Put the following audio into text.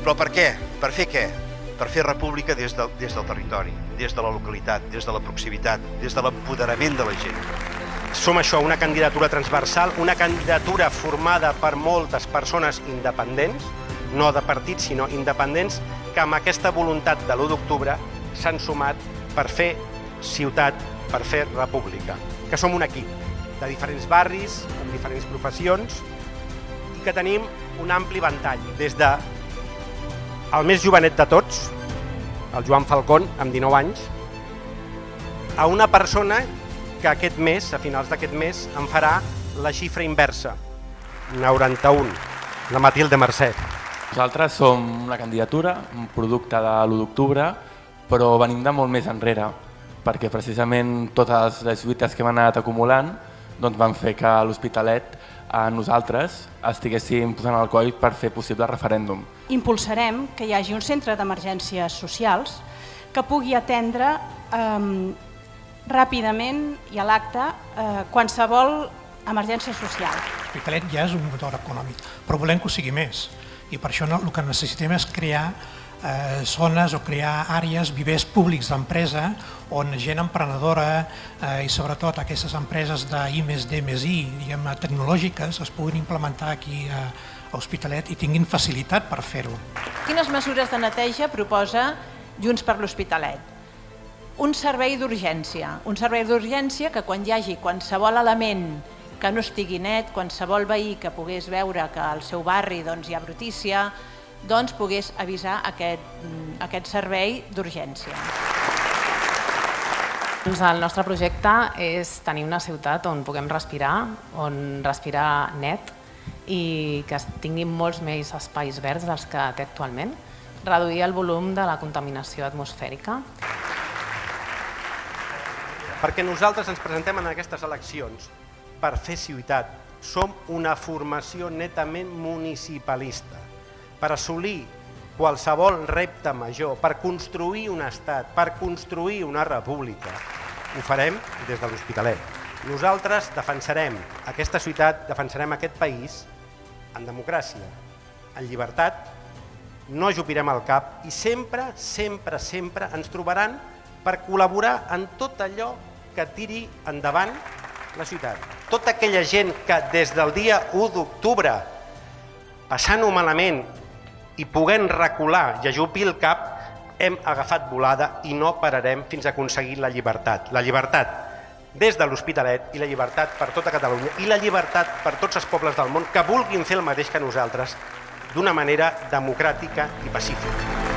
Però per què? Per fer què? Per fer república des del territori, des de la localitat, des de la proximitat, des de l'empoderament de la gent. Som això, una candidatura transversal, una candidatura formada per moltes persones independents, no de partits, sinó independents, que amb aquesta voluntat de l'1 d'octubre s'han sumat per fer ciutat, per fer república. Que som un equip de diferents barris, amb diferents professions, i que tenim un ampli ventall, des de el més jovenet de tots, el Joan Falcón, amb 19 anys, a una persona que aquest mes, a finals d'aquest mes, em farà la xifra inversa, 91, la Matilde Mercè. Nosaltres som una candidatura, un producte de l'1 d'octubre, però venim de molt més enrere, perquè precisament totes les lluites que hem anat acumulant van fer que l'Hospitalet a nosaltres estiguéssim posant el coll per fer possible el referèndum. Impulsarem que hi hagi un centre d'emergències socials que pugui atendre ràpidament i a l'acte qualsevol emergència social. L'Hospitalet ja és un motor econòmic, però volem que ho sigui més. I per això el que necessitem és crear zones o crear àrees, vivers públics d'empresa on gent emprenedora i sobretot aquestes empreses d'I+D+I, diguem, tecnològiques, es puguin implementar aquí a Hospitalet i tinguin facilitat per fer-ho. Quines mesures de neteja proposa Junts per l'Hospitalet? Un servei d'urgència que quan hi hagi qualsevol element que no estigui net, qualsevol veí que pogués veure que al seu barri hi ha brutícia, pogués avisar aquest servei d'urgència. El nostre projecte és tenir una ciutat on puguem respirar, net i que tinguin molts més espais verds dels que té actualment, reduir el volum de la contaminació atmosfèrica. Perquè nosaltres ens presentem en aquestes eleccions per fer ciutat. Som una formació netament municipalista. Per assolir qualsevol repte major, per construir un estat, per construir una república, ho farem des de l'Hospitalet. Nosaltres defensarem aquesta ciutat, defensarem aquest país en democràcia, en llibertat, no ajupirem el cap i sempre, sempre, sempre ens trobaran per col·laborar en tot allò que tiri endavant la ciutat. Tota aquella gent que des del dia 1 d'octubre, passant-ho malament i podent recular i ajupir el cap, hem agafat volada i no pararem fins a aconseguir la llibertat. La llibertat des de l'Hospitalet i la llibertat per tota Catalunya i la llibertat per tots els pobles del món que vulguin fer el mateix que nosaltres d'una manera democràtica i pacífica.